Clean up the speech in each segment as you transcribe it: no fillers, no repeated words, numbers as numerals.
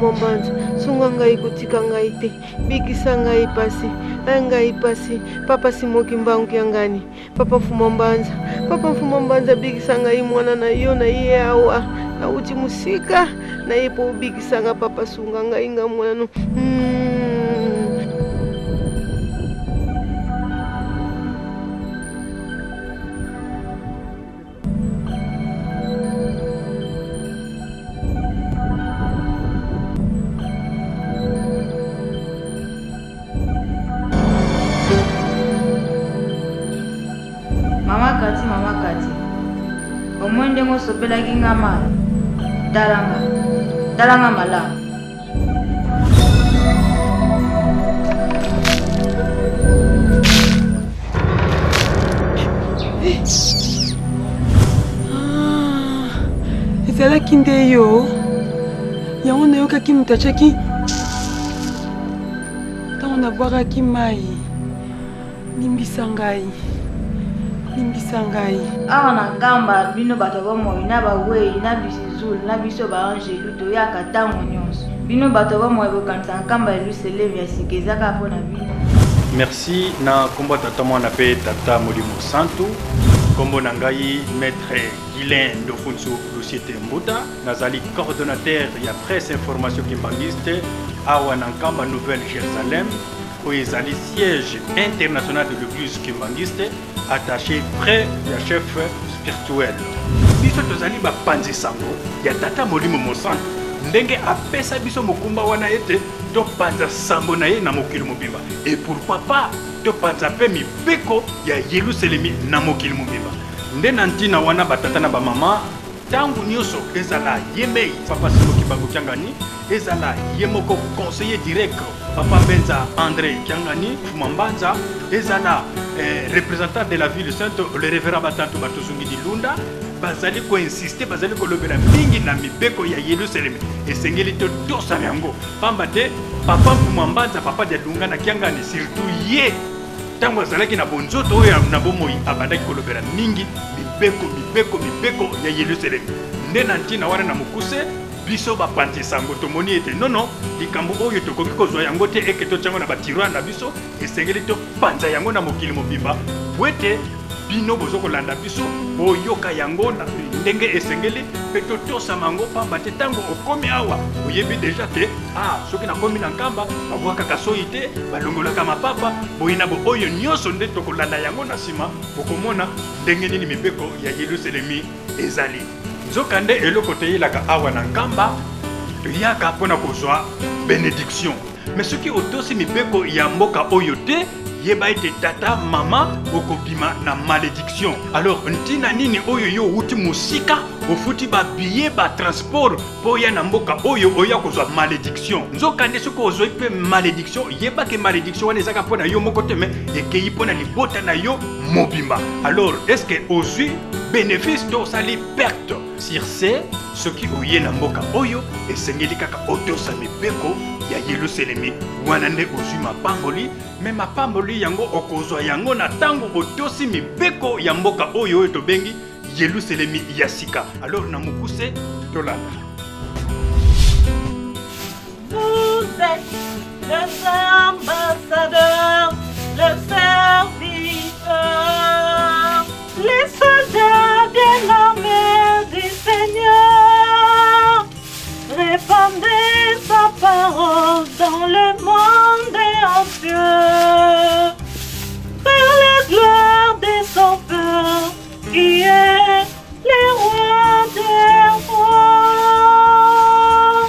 Mbanza sunga ngai kutika ngai te bikisa ngai pasi papa simoki mbangu kiangani papa Mfuma Mbanza bikisa ngai mwana na yo na iye awa na uchi musika na ipo bikisa nga papa sunga ngai nga mwana no Mama Kati. Omwende ngosopela kinga mala. Dalanga mala. Ezala kinde yo. Yango na yoka ki mutachaki. Tango na bwaka ki mai. Limbisa ngai. Awa na ngamba bino bato bomoi na bawei na bisizul na biso ba angelu to yaka tango nyonso bino bato bomoi bokanisa nkamba Yerusalem ya sikezaka mpona bino. Merci na kombo tata mwana pe tata Molimo Santu kombo na ngai maître Guilain Ndofunsu Luciete Mbuta nazali coordonnateur ya presse information kimbangiste awa na nkamba Nouvelle Jérusalem oyo ezali siège international de l'église kimbangiste attaché près du chef spirituel. Biso tozali bapanzi sango ya tata Molimo Santu ndenge apesa biso mokumba wana ete to panza sambo na ye na mokili mobimba et pourquoi pas to panza pe mibeko ya Yerusalemi na mokili mobimba nde na ntina wana batata na bamama tangu nyonso ezala yemei papa Simoki Bango Kiangani ezala yemoko conseiller direct papa Benza André Kiangani Mfuma Mbanza ezala représentant de la ville sainte le révérend Batantu Batozungi di Lunda bazali ko insister bazali ko lobela mingi na mibeko ya Yerusalem esengeli to tosa yango pamba te papa Mfuma Mbanza papa de Lunga na Kiangani surtout ye tango azalaki na bonzoto oyo na bomoi abandaki ko lobela mingi mibeko ya Yerusalem nde na ntina wana na mokuse biso bapanzi sango tomoni ete nono likambo oyo tokoki kozwa yango te eke totyango na batiroire na biso esengeli topanza yango na mokili mobimba po ete bino bozokolanda biso boyoka yango na ndenge esengeli mpe totosama yango pamba te ntango okomi awa oyebi deja te soki nakomi na nkamba babwakaka soyi te balongolaka mapapa boyina bo oyo nyonso nde tokolanda yango na nsima bokomona ndenge nini mibeko ya Yerusalemi ezali nzokande eloko toyelaka awa na nkamba toyaka mpona kozwa bénédiction mais soki otosi mibeko ya mboka oyo te yeba ete tata mama okobima na malédiction alors ntina nini oyo yo uti musika ofuti babillet batransport mpo ya na mboka oyo oya kozwa malédiction nzokande soki ozwi mpe malédiction yebake malédiction wana ezaka mpo na yo moko te me ekei mpo na libota na yo mobimba alors est ce que ozwi bénéfice to osali perte sur ce qui oye na mboka oyo esengeli kaka otosa mibeko ya Yerusalemi wana nde ozwi mapamboli me mapamboli yango okozwa yango na tango otosi mibeko ya mboka oyo tobengi Yerusalemi ya sika alors na mokuse tolanda. Vous êtes les ambassadeurs, le serviteur, les soldats bien armés du Seigneur. Répandez sa parole dans le monde entier. Vers la gloire des sauveurs qui est le roi des rois.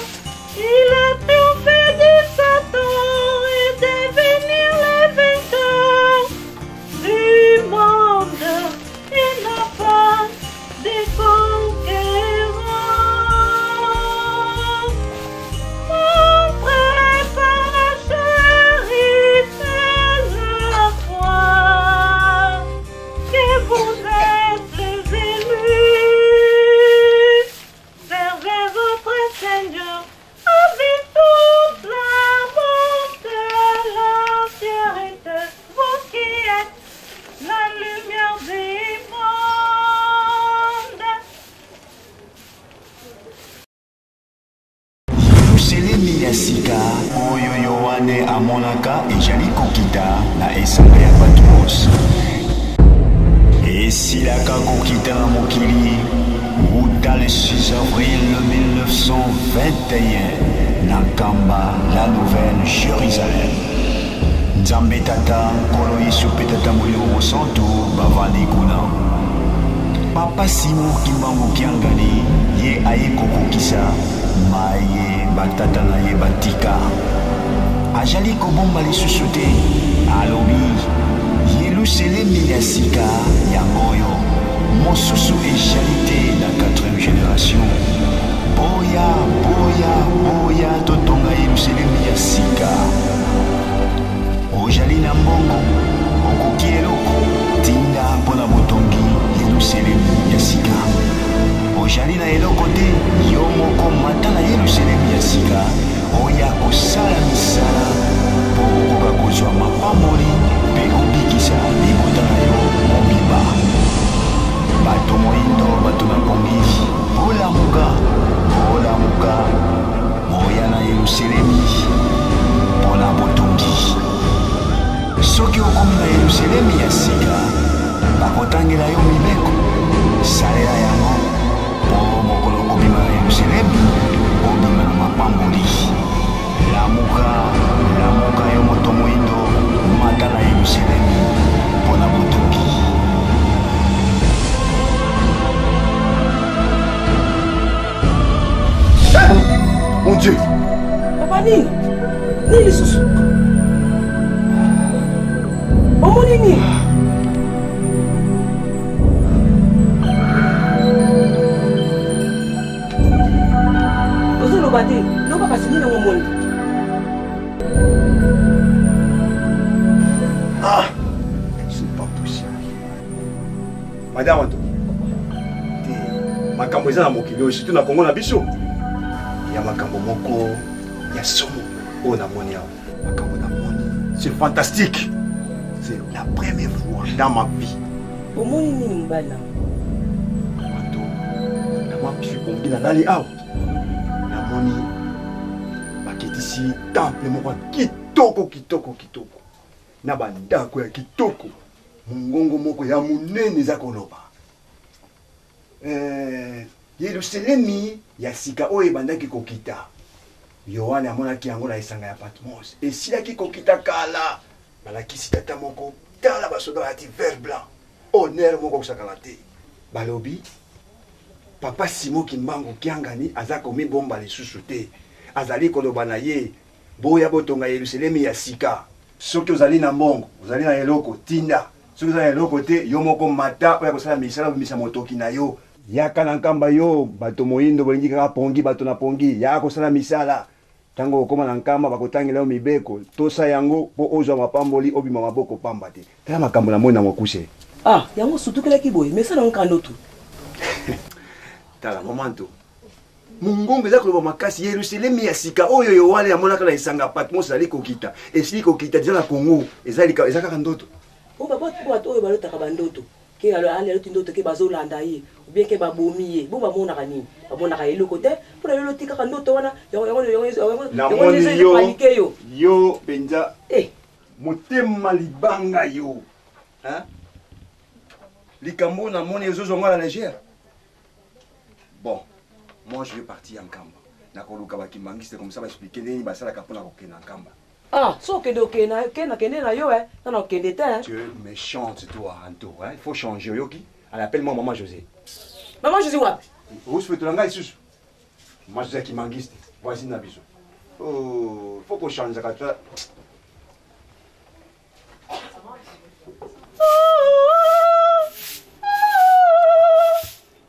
Il a triomphé du Satan et oyo Yohane amonaka ezali kokita na esanga ya Patmos. Esilaka kokita na mokili wuta le 6 avril 1921 na nkamba la Nouvelle Jérusalem. Nzambe tata nkolo Yesu mpe tata molimo mosantu bavandi kuna. Papa Simon Kimbangu Kiangani ye aye kokokisa maye batata na ye batika. Ajali kobomba lisusu te alobi Yelusalemi ya sika yangoyo mosusu ezali te na 4e génération. Boya boya boya totonga Yelusalemi ya sika. Ojali na mbongo okoki eloko tinda mpona botongi Yelusalemi ya sika. Ojali na eloko te yo moko mata na Yelusalemi ya sika oya kosala misala mpo okoka kozwa mapamboli mpe obikisa libota na yo mobimba. Bato moyindo bato na pongi olamuka olamuka moya na Yelusalemi mpona botongi. Soki okomi na Yelusalemi ya sika bakotangela yo mibeko salela yango mpo mokolo kobima na Yelusalemi obima na mapamboli. Lamuka lamuka yo moto moyindo mata na Yelusalemi mpona botongi. Mon Dieu! Papa nini? Nini lisusu? Omoni nini? Ozoloba te, loba kasi nini omoni? Ah! C'est pas possible. Madame Anto. Makambo eza na mokili oyo surtout na Kongo na biso. Ya makambo moko ya somo oyo namoni awa. Makambo namoni. C'est fantastique. C'est la première fois dans ma vie. Omoni nini mbala? Anto. Na mapi kongi na nali awa. Namoni baketisi temple moko kitoko kitoko kitoko. Na bandako ya kitoko. Mungongo moko ya munene eza koloba. Yelusalemi ya sika oyo ebandaki kokita. Yohane amonaki yango na esanga ya Patmos. Esilaki kokita kala. Balakisi tata moko tala basoda bati vert blanc. Honneur moko kusakala te. Balobi Papa Simon Kimbangu Kiangani aza komibomba lisusu te. Azali koloba na ye boya botonga Yelusalemi ya sika. Soki ozali na mbongo, ozali na eloko tinda. Soki ozali na eloko te yo moko mata oya kosala misala bimisa motoki na yo. Yaka na nkamba yo bato moyindo bolingi kaka pongi bato na pongi yaka kosala misala. Tango okoma na nkamba bakotangela yo mibeko tosa yango po ozwa mapamboli obima maboko pamba te. Tala makambo na moi na mokuse. Ah, yango sutukelaki boye, mais ça na nkando tu. Tala momento. Mungongo eza koloba makasi Yelusalemi ya sika oyo Yohane amonaka na esanga Patmos ali kokita. Esili kokita déjà na Congo, eza kaka ndoto. O baba tu bato oyo balotaka bandoto. Ke ale loti ndoto ke bazolanda ye, ou bien ke babomi ye. Bo bamonaka nini? Bamonaka eloko te, po na loti kaka ndoto wana, yo penza motema libanga yo. Hein? Likambo na moni ezozonga la légère. Bon, moi je vais partir en Kamba. Nakoluka bakimangiste comme ça va expliquer nini basala kapona kokena en Kamba. Ah, so kende na yo na kende te. Tu es méchante toi Anto, hein? Il faut changer yoki. Elle appelle moi maman José. Maman José wapi? Où se fait tulanga isusu? Moi José kimangiste. Voici na biso. Oh, faut qu'on change ça.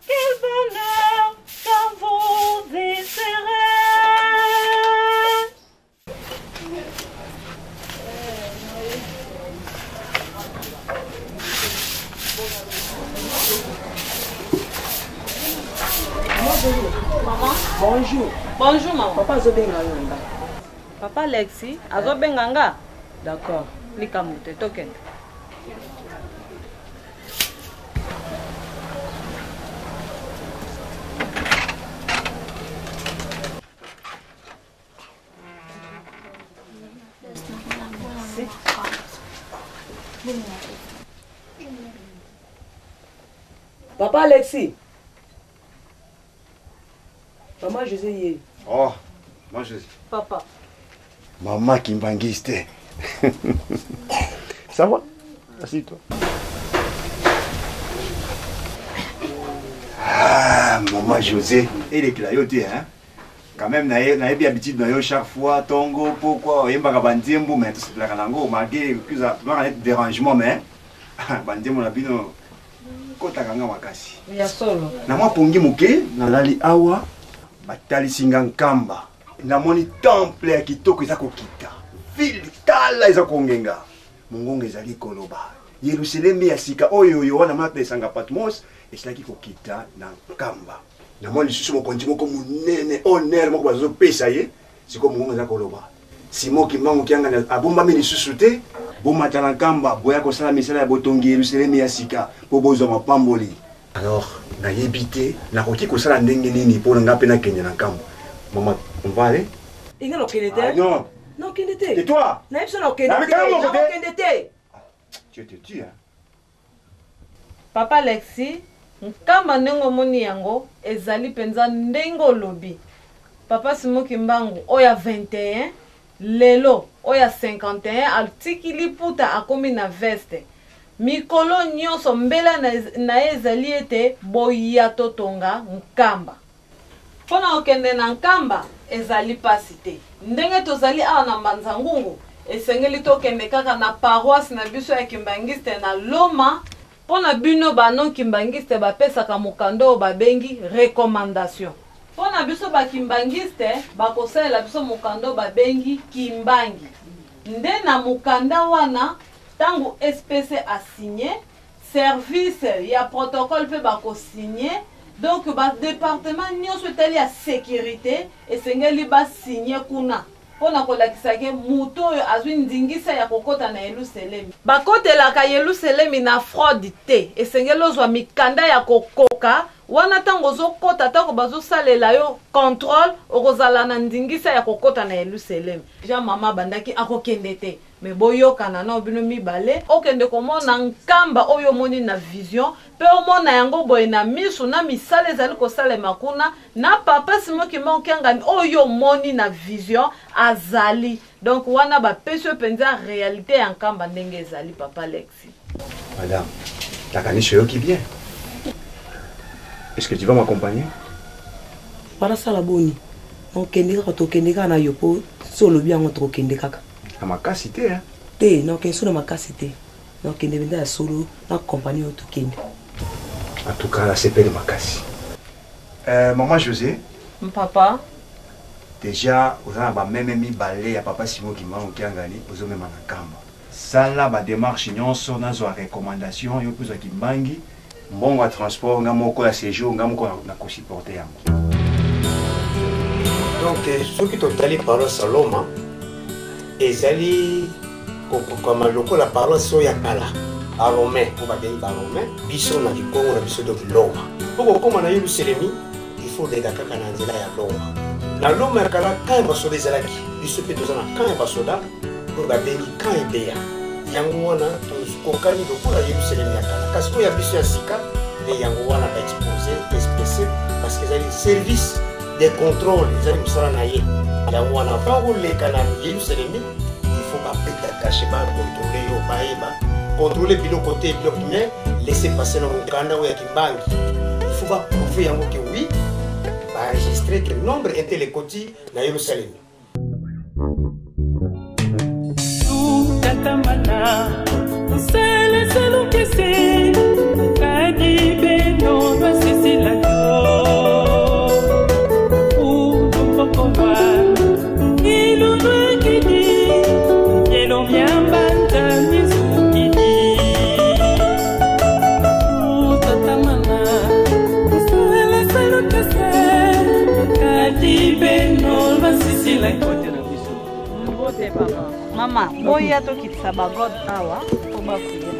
Quel bonheur quand vous y serez. Maman. Bonjour. Bonjour maman. Papa azobenga yo. Papa Lexi azobenga nga. D'accord. Likamute tokende. Lexi. Papa Alexis. Maman José yé. Oh, moi José. Papa. Maman Kimbangiste. Ça va? Assieds-toi. Ah, maman José. Et les clayotés, hein? Quand même, on a bien habitude chaque fois, Tongo, pourquoi? Il y a un bandembo, mais tout ce que l'ango, malgré que ça va être dérangement, mais bandembo, on a bien. Kota kanga makasi. Ya solo. Na mwa pongi muke, na lali awa, batali singa nkamba. Na moni temple ya kitoko eza kokita. Ville tala eza kongenga. Mongongo ezali koloba. Yerusalemi ya sika oyo yo wana mata esanga Patmos, esilaki kokita na nkamba. Na moni lisusu mokonzi moko munene honneur moko bazo pesa ye, siko mongongo eza koloba. Simo kimango kianga abombami lisusu te. Bomata na nkamba boya kosala misala ya botongi Yerusalemi ya sika po bozwa mapamboli. Alors, na yebite na koki kosala ndenge nini po nga pe na kenya na nkamba. Maman, on va aller? Inga no kende te? Ah, non. Non kende te. Et toi? Na yebso no kende te. Non kende te. Tu te tues, hein? Papa Lexi, nkamba ndenge omoni yango ezali penza ndenge olobi. Papa Simoki Mbangu oya 21 lelo oya 51 altikili puta akomi na veste. Mikolo nyonso mbela na ezali ete boya totonga nkamba. Pona okende na nkamba ezali pasi te. Ndenge tozali awa na Mbanzangungu esengeli tokende kaka na paroisse na biso ya Kimbangiste na Loma. Pona bino bano Kimbangiste bapesaka mokando babengi recommandation. Pona biso ba Kimbangiste bakosalela biso mokando babengi Kimbangi. Nde na mokanda wana tango SPC a signé service ya protocole pe bako signé. Donc ba département nyonso etali ya sécurité esengeli ba signé kuna. Pona kolakisake muto oyo azwi ndingisa ya kokota na Yerusalemi. Bakotelaka Yerusalemi na fraude te. Esengeli ozwa mikanda ya kokoka. Wana tango zokota tango bazosalela yo contrôle okozala na ndingisa ya kokota na Yerusalemi. Jean mama bandaki akokende te. Me boyokana na obino mibale okende komona nkamba oyo moni na vision pe omona yango boye na misu na misale ezali kosalema kuna na papa Simoki Mbangu ngani oyo moni na vision azali. Donc wana bapesi penza réalité ya nkamba ndenge ezali papa Lexi. Madame, la caniche yo qui vient. Est-ce que tu vas m'accompagner? Para sala boni. On kende ka to kende ka na yopo solo bien on to kende kaka. Na makasi te, hein? Te, non kende solo makasi te. Non kende benda ya solo na compagnie to kende. En tout cas, là c'est pas de makasi. Maman José. Papa. Déjà, vous avez même mis balai à papa Simoki Mbangu ngani, vous avez même en kamba. Ça là, ma démarche nyonso na zo recommandation yo kuza Kimbangi. Mbongo ya transport nga moko ya séjour nga moko na ko supporter yango. Donc soki totali paroisse Loma ezali kokokama lokola paroisse oyo ya kala Arome po babengi Arome biso na Kikongo na biso donc Loma po kokoma na Yerusalemi il faut lega kaka na nzela ya Loma na Loma ya kala kan basoda ezalaki biso mpe toza na kan basoda po babengi kan ebeya yango wana tokokani lokola Yerusalemi ya kala kasi oyo ya biso ya sika nde yango wana baexpose SPC parce que ezali service des contrôles ezali mosala na ye yango wana avant koleka na Yerusalemi il faut bapeta kashe bacontrôle yo bayeba contrôler biloko te biloko mais laisser passer na mokanda oyo ya Kimbangi il faut baprouver yango ke oui baenregistre que nombre intel ekoti na Yerusalemi. Tatamana usele selo kese kadi beno basisi la Mama, boya to kitsa ba God awa ko ba kuya.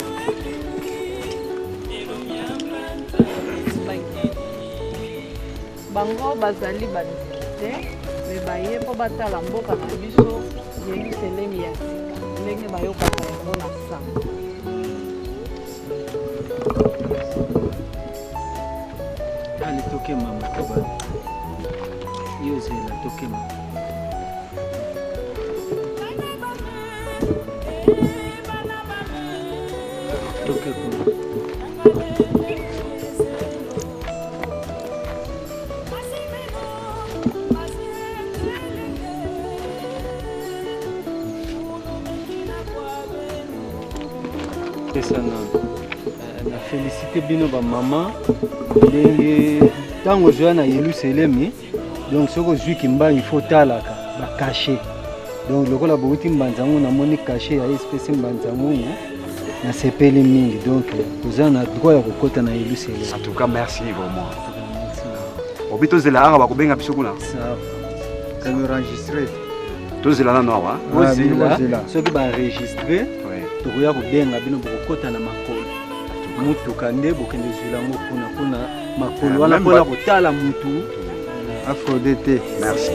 Bango bazali banite, me baye po batala mboka na biso Yerusalemi ya. Me ndenge bayokaka yango na sango. Allez, toquez maman, Toba. Yozela, toquez maman. Toquez maman. C'est ça, non. Na félicité bino ba maman ndenge tango joa na Yerusalemi donc soko zwi kimba il faut talaka ba caché donc lokola bouti mbanzango na moni caché ya espèce mbanzango na sepeli mingi donc oza na droit ya kokota na Yerusalemi. En tout cas merci vraiment. Obito zela ara ba kobenga biso kuna. Ça quand enregistrer to zela na noa wa zela soki ba enregistrer tokoya kobenga bino bokota na makolo mutuka nde bokende zulango kuna makolo wana mpona kotala mutu Aphrodite. Merci.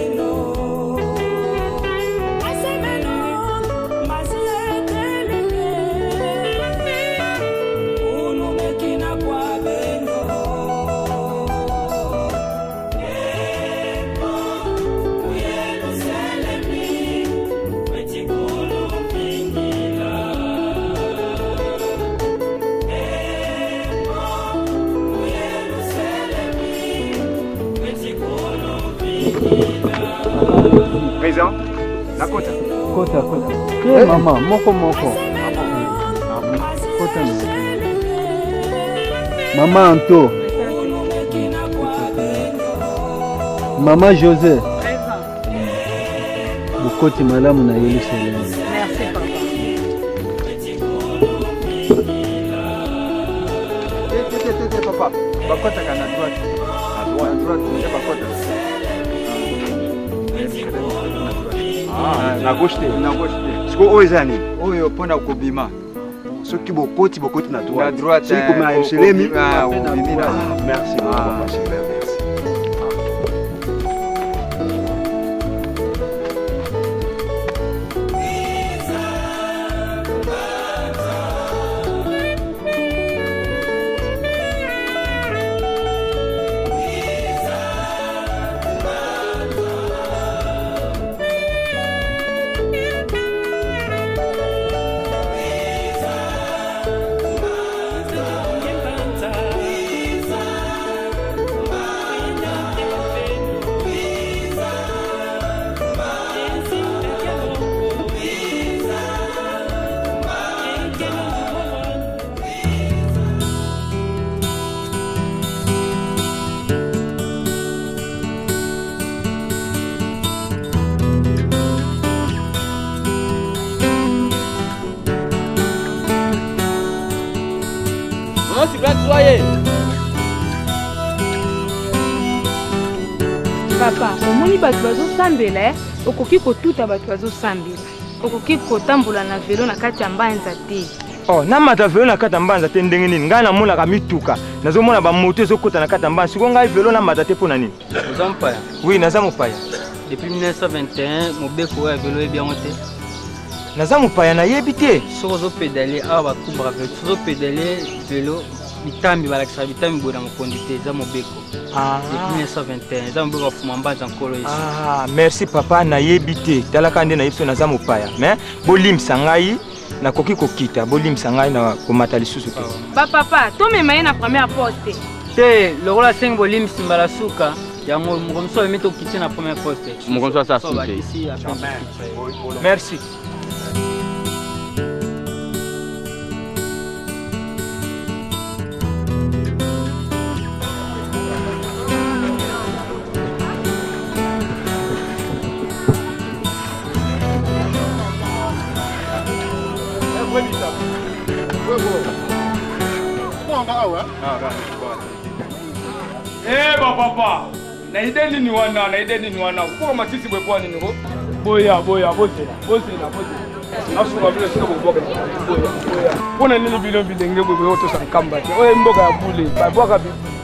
Président, la kota. Kota. Que maman, moko. Kota. Maman Anto. Maman José. Bukoti malamu na Yerusalem. Merci Papa. Bakota kana droite. À droite, c'est bakota. Na gauche te. Siko oyo ezani. Oyo pona kobima. Soki bokoti na droite. Na droite. Soki comme na Yerusalem. Merci beaucoup. Papa, omoni bato bazosambela okoki kotuta bato bazosambela okoki kotambola na velo na kati ya mbanza te. Oh, namata velo na kati ya mbanza te ndenge nini ngai namonaka mituka nazomona bamoto ezokota na kati ya mbanza siko ngai velo namata te mpo na nini? Oza mopaya? Oui, naza mopaya. Depuis 1921 mobeko oyo ya velo eyebi yango te? Naza mopaya nayebi te. Soki ozopedale awa bakumbaka velo soki ozopedale velo bitambi balakisaka bitambi boye na mokondi te eza mobeko. Depuis 1921 eza mobeko bafuma mbanza nkolo yesu. Merci papa nayebi te talaka nde nayebi so naza mopaya mais bolimisa ngai nakoki kokita bolimisa ngai na komata lisusu te. Papa tomema ye na première poste te lokola sengi bolimisi mbala suka yango mokomiso oyemi tokiti na première poste mokomiso asa sute. Merci. Papa, na ideni ni wana. Kwa matisi bwe kwa nini ko? Boya, bosela. Asuka vile sio kuboka. Boya. Kuna nini bilo bilenge bwe woto sankamba te. Oye mboka ya bule. Babwaka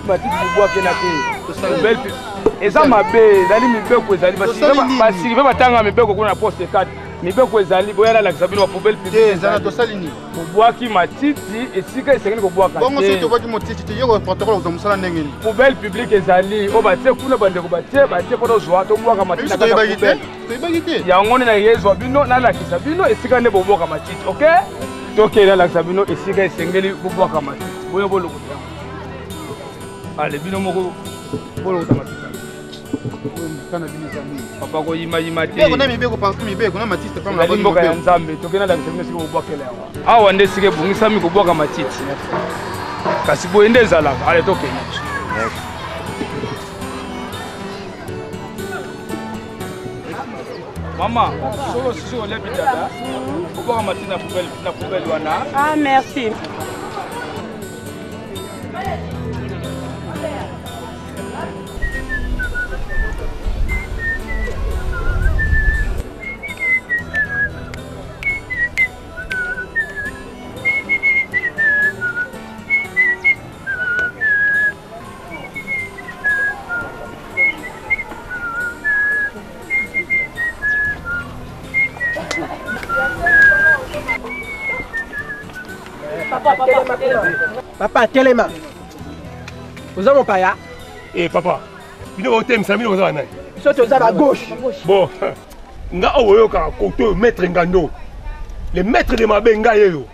matisi bwa kena te. To belle. Eza mabe, zali mibeko ezali basi batanga mibeko kuna poste 4. mibeko ezali boyala lakisa bino poubelle publique ezana tosali nini kobwaki matiti esika esengeli kobwaka bongo soki tobwaki motiti te yoko protocole kozwa mosala ndenge nini poubelle publique ezali oyo batie kuna bandeko batie mpo tozwa tobwaka matiti toyebaki te yango nde nayezwa bino nalakisa bino esika nde bobwaka matiti ok tokende nalakisa bino esika esengeli bobwaka matiti boyo bolokota ale bino moko bolokota matiti papa koyimayima te mboka ya nzambe tokenda lakisa bino sika kobwakela yango awa nde sika ebongisami kobwaka matiti kasi boye nde ezalaka ale tokende mama solo sisi olebi dada kobwaka matiti na poubelle wana ah merci Papa, telema. Vous avez mon paya? Eh, papa. Bino hotem sami vous avez. Saute aux à gauche. Bon. Nga oyo ka koto maître ngando. Le maître de mabe nga yo.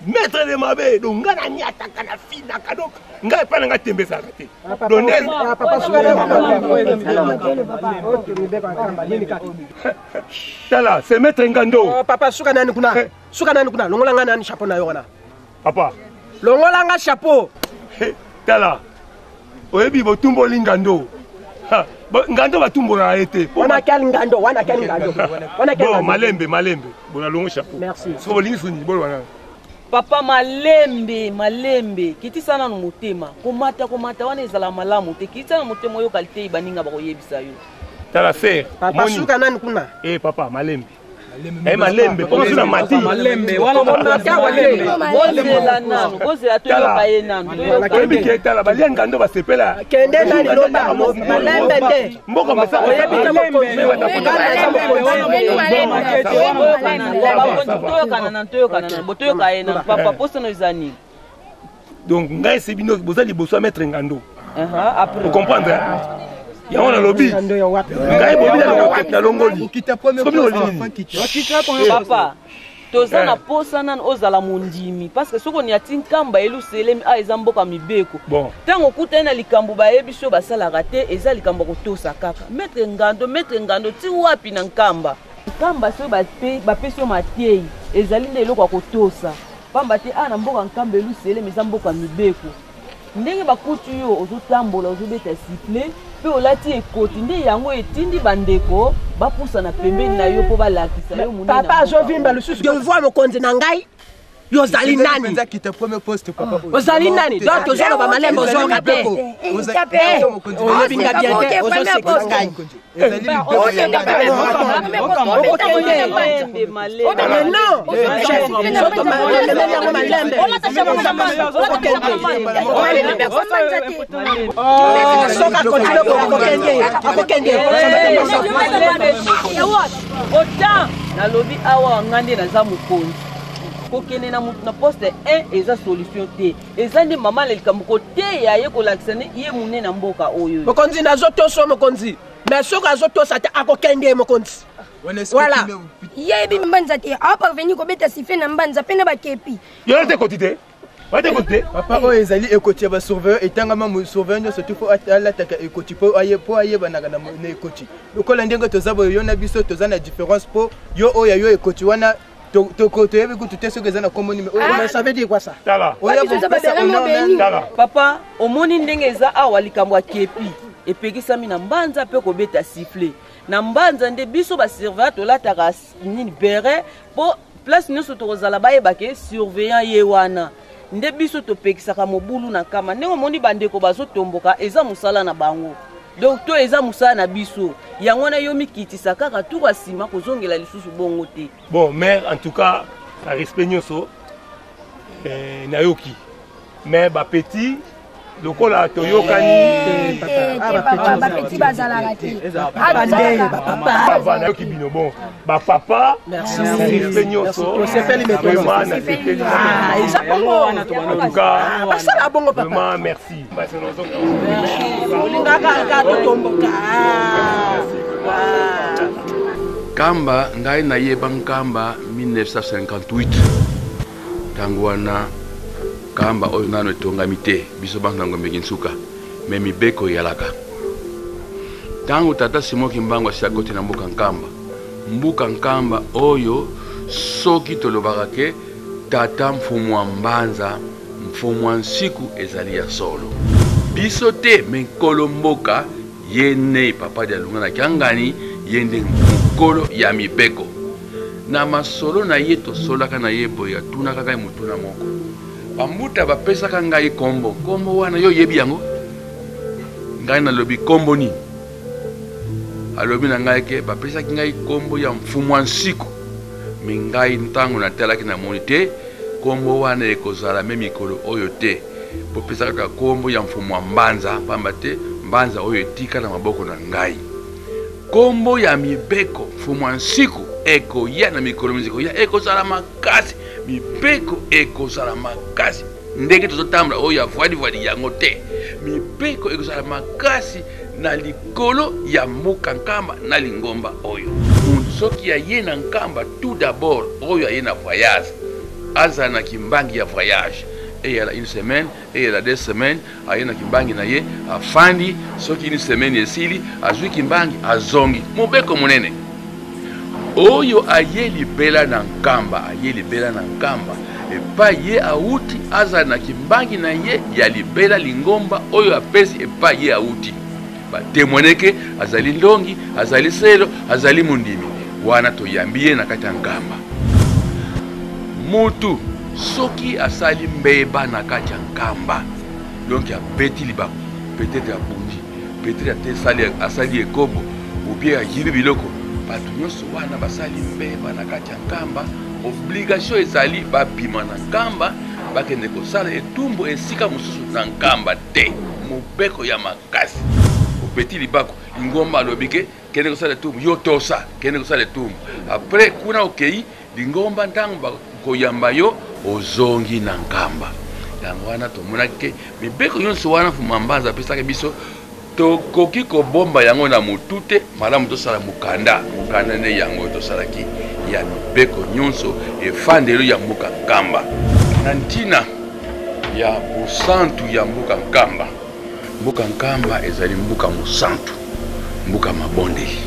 Maître de mabe do nga na nyata kana fina kado. Nga pa nga tembe sa kate. Donc papa Tala, c'est maître ngando. Papa suka nani kuna? Suka nani kuna? Longola nga nani chapeau na yo wana. Papa. Longola nga chapeau. Tala. Oyebi botumbo lingando. Ngando batumbo na ete. Wana quel ngando? Wana quel ngando? Wana quel ngando? Malembe. Bona longo chapeau. Merci. So lingi suni bolo wana. Papa malembe kiti sana no motema komata wana ezala malamu te kiti sana motema yo qualité ibaninga bakoyebisa yo. Tala faire. Papa suka nani kuna? Eh papa malembe. Malembe kono sina mati malembe wana mona ka malembe bozela nanu bozela to yo kaye nanu la kebi ke tala balia ngando basepela kende nani loba malembe nde mboko masa oyebi ta botoyo kaye nanu papa poso no izani donc ngai c'est bino bozali boso mettre ngando vous comprendre yango na lobi ngai bobi na longoli papa toza na posa nani ozala mondimi parce que soko ni ati nkamba eluselemi eza mboka mibeko ntango okutani na likambo bayebi so basalaka te eza likambo kotosa kaka maître ngando ti wapi na nkamba so bapesi yo matei ezali nde eloko ya kotosa pamba te na mboka nkamba eluselemi eza mboka mibeko ndenge bakutu yo ozotambola ozobeta siffle pe olati ekoti nde yango etindi bandeko bapusana pembeni na yo mpo balakisa yo monene papa azovimba lisusu devoi mokonzi na ngai yo ozali nani ozali nani donc tozoloba malembe ozoyoka te oyebinga bien te ozosekisa ngai otan nalobi awa ngande naza mokonzi kokende na poste 1 eza solution te eza nde mama likambo koteya ye kolakisa ne ye munene na mboka oyo mokonzi nazotosa mokonzi mais soki azotosa te akokende mokonzi voilà yebi mbanza te aparveni kobeta sife na mbanza pena bakepi yo te koti te papa oyo ezali ekoti ya basurveilleur etangama mosurveilleur nyonso te fo alataka ekoti po ayebanaka na ekoti lokola ndenge toza boyo yo na biso toza na différence po yo oyo yo ekoti wana toyebi kutu te soki eza na kombo nime ça veut dire quoi ça papa omoni ndenge eza awa likambo ya kepi epekisami na mbanza mpe kobeta siffle na mbanza nde biso basurveillant tolataka nini bere po place nyonso tokozala bayebake surveillant ye wana nde biso topekisaka mobulu na kama ndenge omoni bandeko bazotomboka eza mosala na bango donc to eza mosala na biso yango na yo mikitisa kaka tuka nsima kozongela lisusu bongo te bon mère en tout cas na respect nyonso nayoki mais bapeti lokola toyokani bapeti bazalaka te papa nayoki bino bon bapapa respect nyonso vraiment nasepeli basala bongo papa vraiment merci olingaka kaka totomboka Kamba ngai nayeba Nkamba 1958 tangu wana Kamba oyo nano etongami te biso bantu nango mbeki nsuka me mibeko yalaka tangu tata Simoki Mbangu asiakoti na mbuka Nkamba oyo soki tolobaka ke tata mfumu wa Mbanza mfumu wa nsiku ezali ya solo biso te me nkolo mboka yene papa dia lunga na kiangani yende mukolo ya mibeko na masolo na ye tosolaka na ye boya tuna kaka mutuna moko bamuta bapesaka ngai kombo wana yo yebi yango ngai na lobi kombo ni alobi na ngai ke bapesaki ngai kombo ya mfumu wa nsiku mingai ntango na telaki na moni te kombo wana ekozala me mikolo oyo te bopesaka kombo ya mfumu wa Mbanza pamba te Mbanza oyo etika na maboko na ngai kombo ya mibeko mfumu wa nsiku ekoya na mikolo miziko ya ekozala makasi mibeko ekozala makasi ndenge tozotambula oyo avwadi yango te mibeko ekozala makasi na likolo ya mboka Nkamba na lingomba oyo soki aye na Nkamba tout d'abord oyo aye na voyage azala na kimbangi ya voyage eyala une semaine eyala 2 semaines aye na kimbangi na ye afandi soki une semaine esili azwi kimbangi azongi mobeko monene oyo aye libela na Nkamba epa ye auti azala na kimbangi na ye ya libela lingomba oyo apesi epa ye auti batemoneke azali ndongi azali selo azali mundimi wana toyambi ye na kati ya Nkamba mutu soki asali mbeba na kati ya Nkamba donc abeti libako peut-être abundi peut-être asali ekobo ubie ayibi biloko bato nyonso wana basali mbeba na kati ya Nkamba obligation ezali babima na Nkamba bakende kosala etumbu esika mosusu na Nkamba te mobeko ya makasi obeti libako lingomba alobike kende kosala etumbu yo tosa kende kosala etumbu après kuna okei lingomba ntango koyamba yo ozongi na Nkamba yango wana tomonaki mibeko nyonso wana mfumu Mbanza apesaki biso tokoki kobomba yango na motu te malamu tosala mukanda nde yango tosalaki ya mibeko nyonso efandelo ya mboka Nkamba na ntina ya busantu ya mboka Nkamba. Mboka Nkamba ezali mboka mosantu mboka mabondeli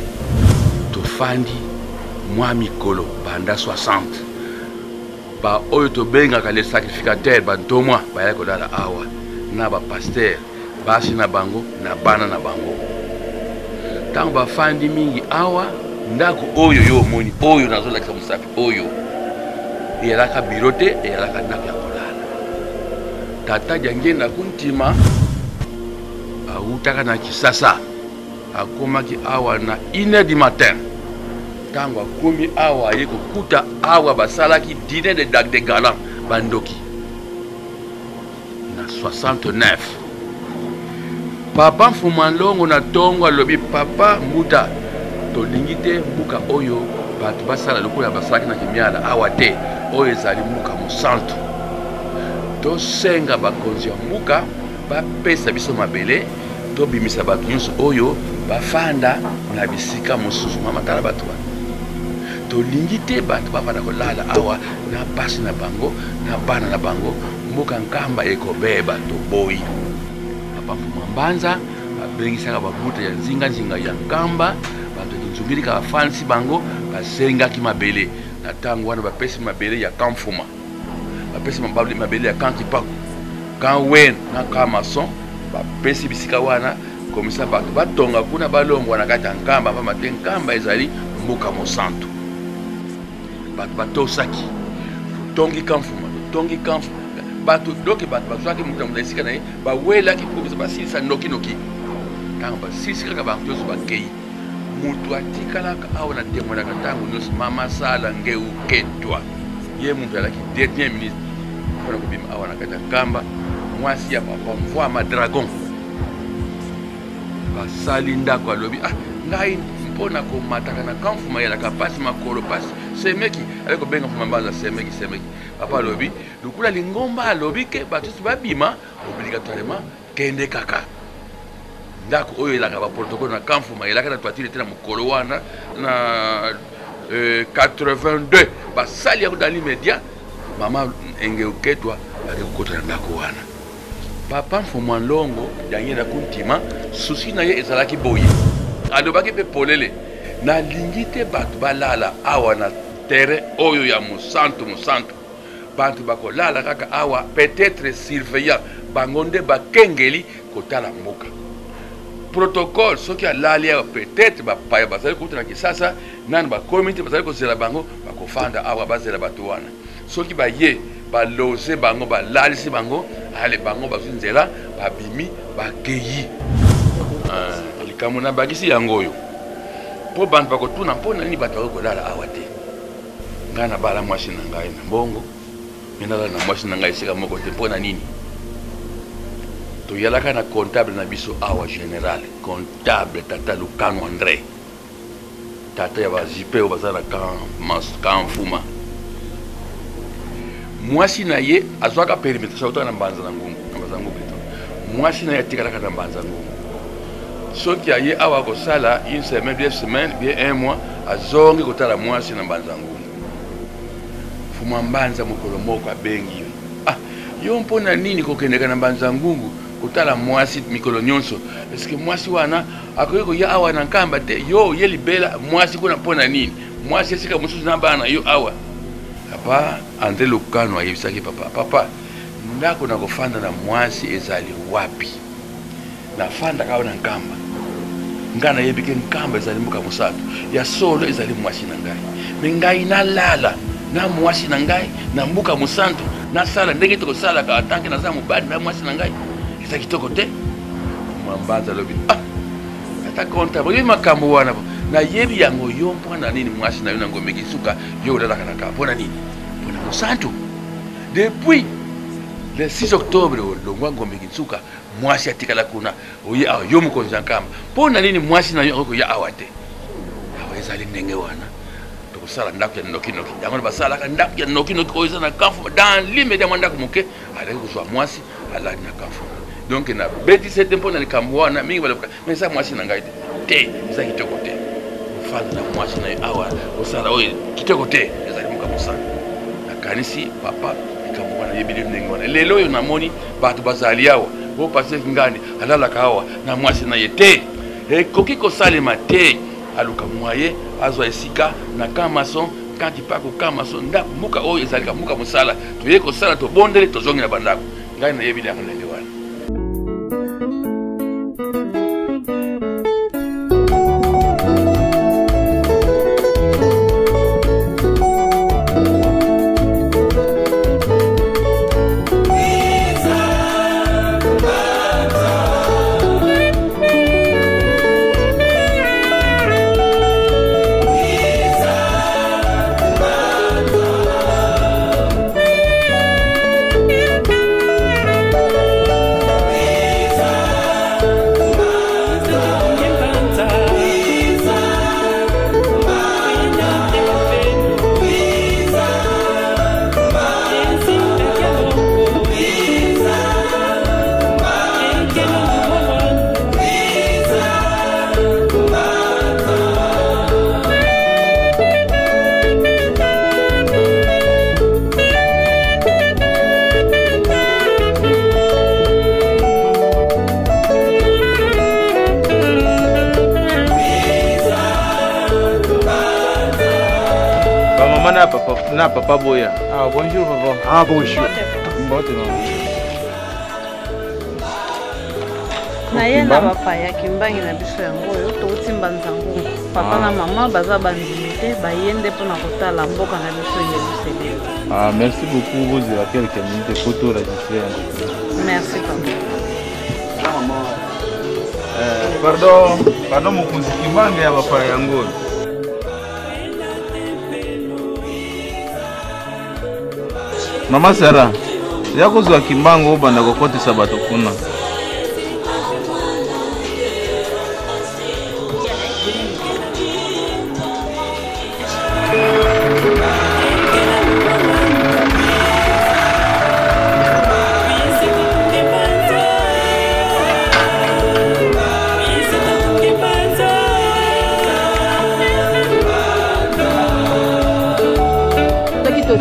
tofandi mwa mikolo banda 60 ba oyo tobengaka les sacrificateurs bantomwa baya kolala awa na ba pasteur basi na bango na bana na bango tango bafandi mingi awa ndako oyo yo moni oyo nazolakisa musafi oyo eyalaka biro te eyalaka ndako ya kolala tata jangenda kuntima autaka na Kisasa akomaki awa na 1h du matin tango akomi awa ye kokuta awa basalaki dîner de galant bandoki na 69 papa Mfumandongo na tongo alobi papa muta tolingi te mbuka oyo bato basala lokola basalaki na kimiala awa te oyo ezali mbuka mosantu tosenga bakonzi ya mbuka bapesa biso mabele tobimisa bato nyonso oyo bafanda na bisika mosusu mamatala bato wana tolingi te bato bafanda kolala awa na basi na bango na bana na bango mboka Nkamba ekobeba toboyi papa Mbanza abengisaka babuta ya nzinga ya Nkamba bato kinzumbilika bafansi bango basengaki mabele na tango wana bapesi mabele ya Kamfuma bapesi mabele ya Kankipaku Kanwen na Kamason bapesi bisika wana komisa bato batonga kuna balongwa na kati ya Nkamba pamba te Nkamba ezali mboka mosantu bato batosaki tongi Kamfuma tongi Kamfuma bato doke bato bazwaki mutu esika na ye bawelaki komisa basilisa noki tango basilisi kaka bango nyonso bakei mutu atikalaka awa na temonaka ntango nyonso mama sala ngeu ketwa ye mutu alaki dernier ministre mpona kobima awa na kati ya Nkamba mwasi ya papa mvwa ma dragon basali ndako alobi ngai mpona komataka na kamfuma yalaka pasi makolo pasi semeki ali kobenga mfuma mbanza semeki papa alobi lukula lingomba alobi ke batusi babima obligatoirement kende kaka ndako oyo elaka baprotokole na kamfuma elaka na toitire te na mokolo wana na 82 basali yango dans l'immédiat mama enge oketwa ali kokota na ndako wana papa mfuma longo yangenda kuntima susi na ye ezalaki boye alobaki mpe polele nalingi te bato balala awa na terrain oyo ya mosantu bantu bakolala kaka awa peut-être surveillant bango nde bakengeli kotala mboka protocole soki alali awa peut-être bapaya bazali kuta na kisasa nani bakomite bazali kozela bango bakofanda awa bazela bato wana soki baye baloze bango balalisi bango ale bango bazwi nzela babimi bakeyi likambo na bakisi yango oyo mpo bantu bakotuna mpona nini bato bakokolala awa te ngai na bala mwasi na ngai na mbongo minala na mwasi na ngai esika moko te mpona nini toyalaka na comptable na biso awa général comptable tata Lukano André tata ya bazipe oyo baza na kamfuma mwasi na ye azwaka perimetre otaka na mbanza na ngungu mwasi na ye atikalaka na mbanza ngungu soki aye awa kosala une semaine 2 semaines bien 1 mois azongi kotala mwasi na mbanza ngungu fuma mbanza mokolo moko abengi yo mpona nini kokendeka na mbanza ngungu kotala mwasi mikolo nyonso eske mwasi wana akoki koya awa na nkamba te yo ye libela mwasi kuna mpona nini mwasi esika mosusu na bana yo awa papa André Lukano ayebisaki papa ndako na kofanda na mwasi ezali wapi nafanda kawa na nkamba ngai nayebike nkamba ezali mboka mosato ya solo ezali mwasi na ngai me ngai nalala na mwasi na ngai na mboka mosantu nasala ndenge tokosalaka atanke naza mobali na mwasi na ngai eza kitoko te mwambanza alobi ata konta boyebi makambo wana nayebi yango yo mpona nini mwasi na yo na ngombe kisuka yo olalaka na kaka mpona nini mpona mosantu depuis le 6 octobre longwa ngombe kisuka mwasi atikala kuna oye awa yo mokonzi ya nkamba mpona nini mwasi na yo akokoya awa te awa ezali ndenge wana tokosala ndako ya nokinoki yango na basalaka ndako ya nokinoki oyo eza na kamfuma dans l'immédiat mwa ndako moke alaki kozwa mwasi alali na kamfuma donc na betise te mpona likambo wana mingi baloka mais eza mwasi na ngai te eza kitoko te ofanda na mwasi na yo awa osala oyo kitoko te ezali moka mosala nakanisi papa likambo wana yebili ndenge wana lelo oyo namoni bato bazali awa o Pasteur Ngani alalaka awa na mwasi na ye te ekoki kosalema te aluka mwaye azwa esika na kamason kati pa kokamason ndako muka oyo ezalika muka mosala toye kosala tobondele tozongi na bandako ngai nayebi yango ndenge wana Na papa Boya. Ah, bonjour papa. Ah, bonjour. Na ye na bapaya kimbangi na biso yango oyo toutimba nzangu papa na mama baza bandimi te baye nde mpona kotala mboka na biso Yerusalem. Ah, merci beaucoup vous avez quelques minutes pour tout registrer. Merci papa. Pardon mokonzi kimbangi ya bapaya yango oyo. Mama Sarah, ya kozwa kimbangu obanda kokotisa bato kuna.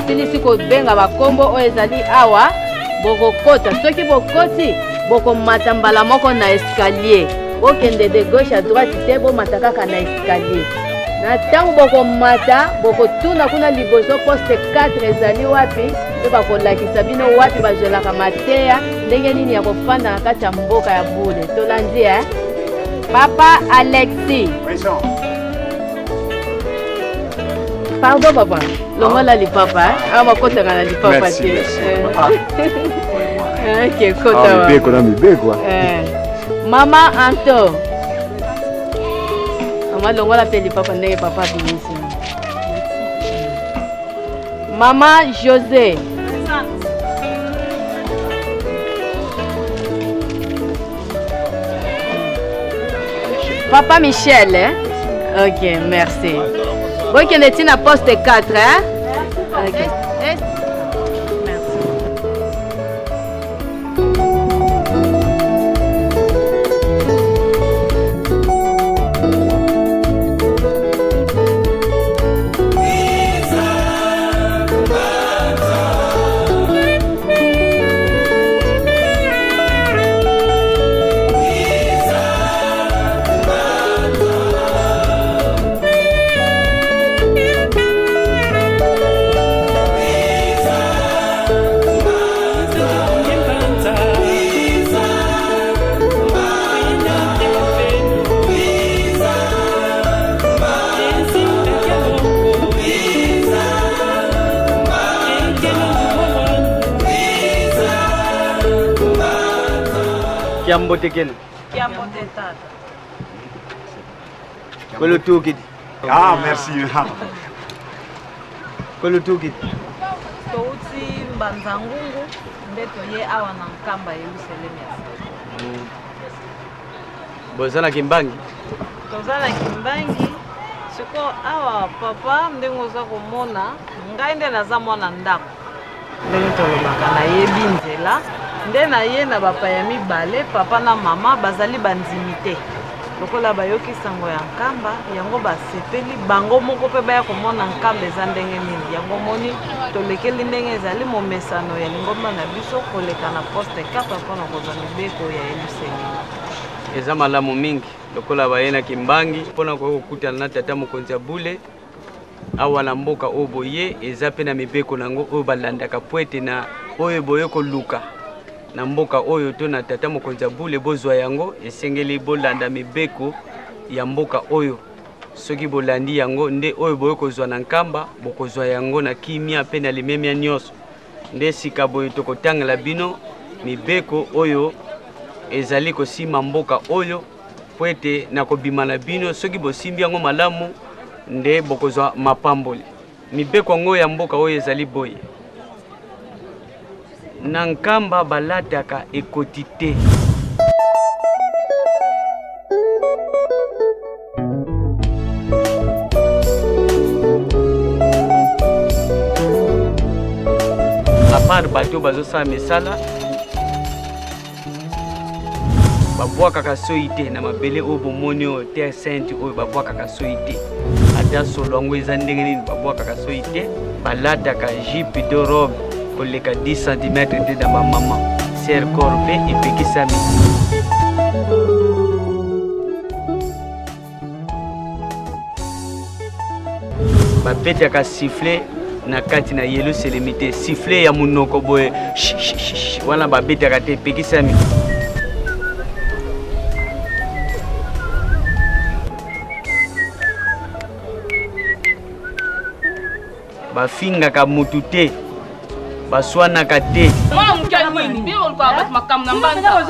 Silisi kobenga bakombo oyo ezali awa bokokota soki bokoti bokomata mbala moko na escalier bokende de gauche à droite te bomata kaka na escalier na ntango bokomata bokotuna kuna liboso poste 4 ezali wapi mpe bakolakisa bino wapi bazwelaka mateya ndenge nini ya kofanda na kati ya mboka ya bule tolandi Papa Alexis. Pardon, papa. Longola li papa. Ama kota kana li papa. Merci. Ok, kota wa. Mibeko na mibeko. Mama Anto. Mama longola pe li papa ndenge papa binisi. Mama José. Papa Michel, hein? Ok, merci. Vous qui êtes à poste 4, hein? Ok. Kiambo tekeno. Kiambo tata. Kolo tukit. Ah, merci. Kolo tukit. Touti mbanzangungu ndeto ye awa na nkamba Yerusalemu. Bozana kimbangi. Tozana kimbangi. Siko awa papa ndengo za komona ngai nde naza mwana ndako. Ndenge tolobaka na yebi nzela. Nde na ye na bapaya mibale papa na mama bazali bandimi te lokola bayoki sango ya nkamba yango basepeli bango moko mpe baya komona nkamba eza ndenge nini yango moni tolekeli ndenge ezali momesano ya lingomba na biso koleka na poste 4 mpona kozwa mibeko ya Yerusalemu. Eza malamu mingi lokola baye na kimbangi mpona kokutana na tata mokonzi ya bule awa na mboka oyo boye eza mpe na mibeko nango oyo balandaka po ete na oyo boye koluka na mboka oyo to na tata mokonzi ya bule bozwa yango esengeli bolanda mibeko ya mboka oyo soki bolandi yango nde oyo boye kozwa na nkamba bokozwa yango na kimia mpe na limemia nyonso nde sika boye tokotangela bino mibeko oyo ezali kosima mboka oyo po ete na kobima na bino soki bosimbi yango malamu nde bokozwa mapamboli mibeko yango ya mboka oyo ezali boye na nkamba balataka ekoti te apart bato bazosala misala babwakaka soyi te na mabele oyo bomoni oyo terre sainte oyo babwakaka soyi te ata solo yango eza ndenge nini babwakaka soyi te balataka jipe de robe koleka 10 cm te na bamama ser corps mpe epekisami babetaka sifflet na kati na Yerusalemu te sifflet ya munoko boye wana babetaka te epekisami bafingaka mutu te baswanaka te. Mwana mukia nini? Bino ulikuwa batu makamu na mbanda.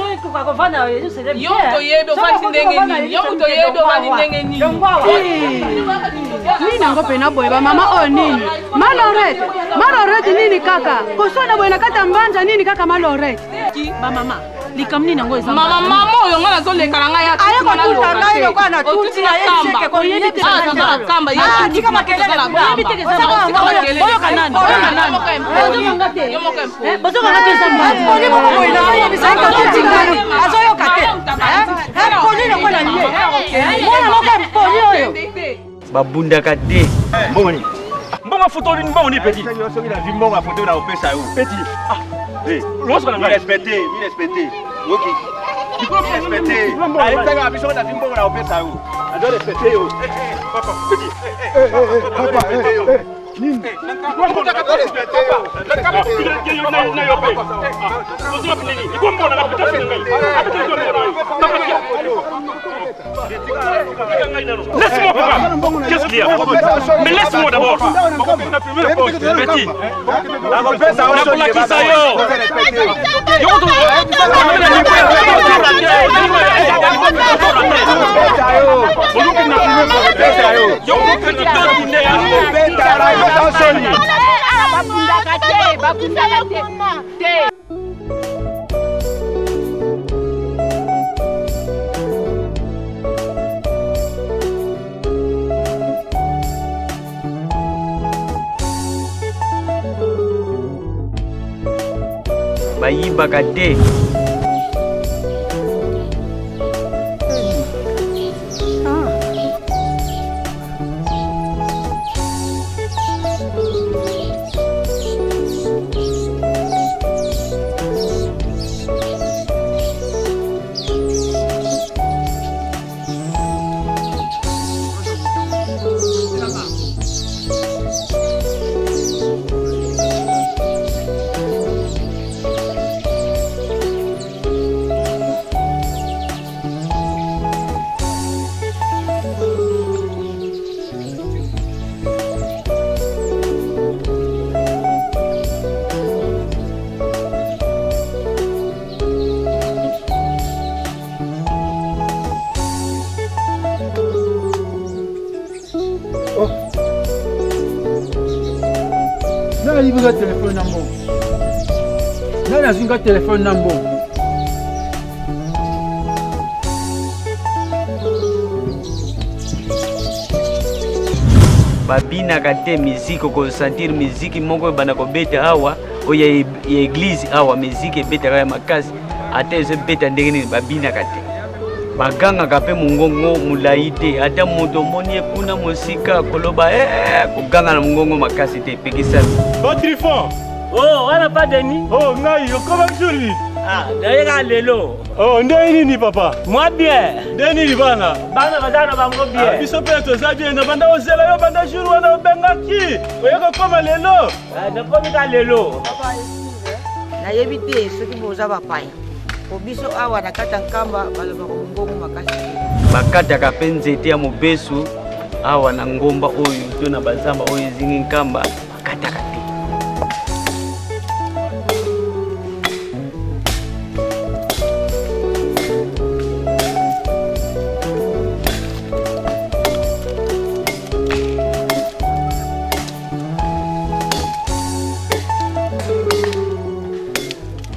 Yo toyedo vandi ndenge nini? Yo toyedo vandi ndenge nini? Nini nango pena boye ba mama o nini? Malorete nini kaka? Kosona boye nakata mbanja nini kaka malorete? Ba mama likamni nango eza. Mama oyo ngana zoleka nanga ya. Aye ko tutanga yo kana tuti na yeseke ko yebite kamba ya. Tika makelele na yebite za oyo kanani? Bozo ngate zamba. Poli mo ko ina yo bisaka tuti ngalo. Azoyo kate. Poli na kwa na liye. Mwana moka poli oyo. Babundaka te. Mbongoni. Mbonga photo ni mbongoni petit. Soki na vi mbonga photo na opesa yo. Petit. Lorsque on a respecté. OK. Il faut respecter. Allez, t'as un bichon na vi mbonga na opesa yo. On doit respecter yo. Papa, petit. Papa, nini? Laisse-moi, papa. Qu'est-ce qu'il y a? Mais laisse-moi d'abord. Petit. bayibaka te. Nani buga telefone nambo? Nani azinga telefone nambo? Babinaka te miziki kosentir miziki moko bana kobeta awa oya ya eglise awa miziki ebetaka ya makasi ata ezobeta ndenge nini babinaka te bagangaka mpe mongongo molai te ata moto omoni ye kuna mosika koloba koganga na mongongo makasi te epekisami. Trifon. Oh, wana pa Deni. Oh, ngai okoma msuri. Nayeka lelo. Oh, ndeni nini papa? Moi bien. Ndeni ni bana. Bana bazana bango bien. Biso pe toza bien na banda ozela yo banda jour wana obengaki. Oyeka koma lelo. Na komi ka lelo. Papa nayebi te soki boza bapaya. Obiso awa nakata nkamba baloba mongongo makasi. Bakataka mpe nzete ya mobesu awa na ngomba oyo to na bazamba oyo ezingi nkamba bakataka te.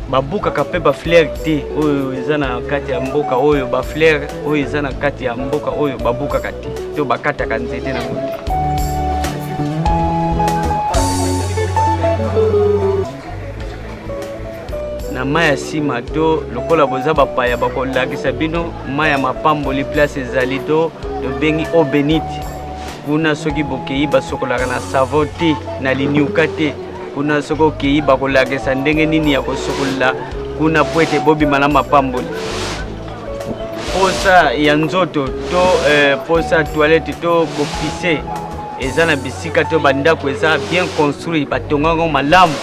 Babukaka mpe bafleur te oyo eza na kati ya mboka oyo bafleur oyo eza na kati ya mboka oyo babukaka te to bakataka nzete na mote. Na mai ya nsima to lokola boza bapaya bakolakisa bino mai ya mapamboli place ezali to tobengi eau bénite. Kuna soki bokei basokolaka na savon te na liniuka te. Kuna soko okei bakolakisa ndenge nini ya kosokola kuna po ete bobima na mapamboli. Posa ya nzoto to posa toilette to kopise eza na bisika to bandako eza bien construit batongango malamu.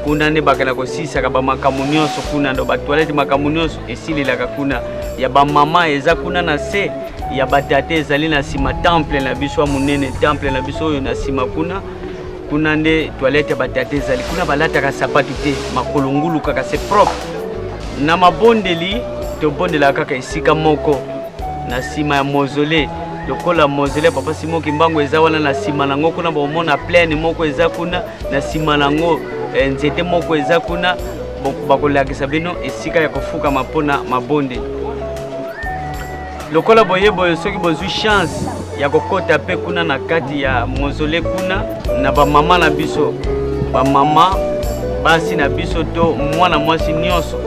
Kuna nde bakana kosisaka bamakambo nyonso kuna ndo batoilette makambo nyonso esilelaka kuna ya bamama eza kuna na se ya batate ezali na nsima temple na biso ya monene temple na biso oyo na nsima kuna kuna nde toilette batate ezali kuna balataka sapatu te makolo ngulu kaka c'est propre na mabondeli tobondela kaka esika moko na nsima ya mausolée lokola mausolée Papa Simon Kimbangu eza wana na nsima nango kuna bomona plaine moko eza kuna na nsima nango nzete moko eza kuna bakolakisa bino esika ya kofuka mapona mabonde lokola boye soki bozwi chance ya kokota pe kuna na kati ya mausolée kuna na bamama na biso bamama basi na biso to mwana mwasi nyonso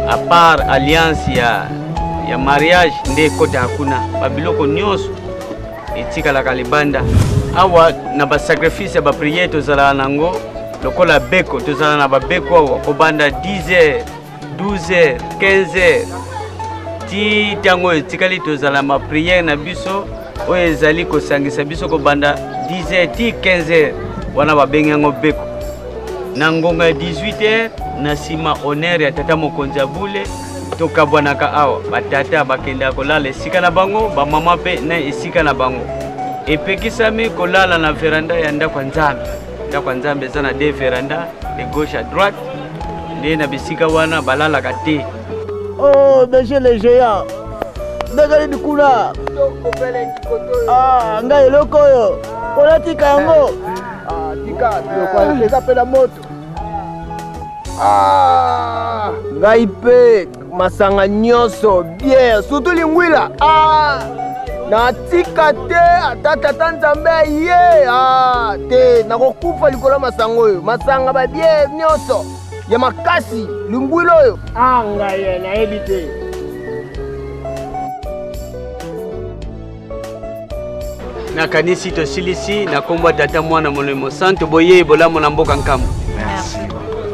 à part alliance ya mariage nde kota hakuna babiloko nyonso etikalaka libanda awa na basacrifice ya bapriere tozala nango lokola beko tozala na babeko awa kobanda 10h 12h 15h ti ntango etikali tozala mapriere na biso oyo ezali kosangisa biso kobanda 10h ti 15h wana babengi yango beko na ngonga ya 18h na nsima honneur ya tata mokonzi ya bule tokabwanaka awa batata bakendaka kolala esika na bango bamama mpe na esika na bango epekisami kolala na veranda ya ndako ya nzambe ndako ya nzambe eza na 2 veranda de gauche à droite nde na bisika wana balalaka te. Oh, monsieur le géant ndakali kuna ngai eloko oyo olatika yango tika eza mpe na moto ngai mpe masanga nyonso bien surtout lingwila natika te ata tata nzambe ye te nakokufa likolo ya masanga oyo masanga babie nyonso ya makasi lingwila oyo ngai nayebi te. nakanisi tosilisi na kombo tata mwana molemo santo boye bolamu na mboka nkambo. Merci.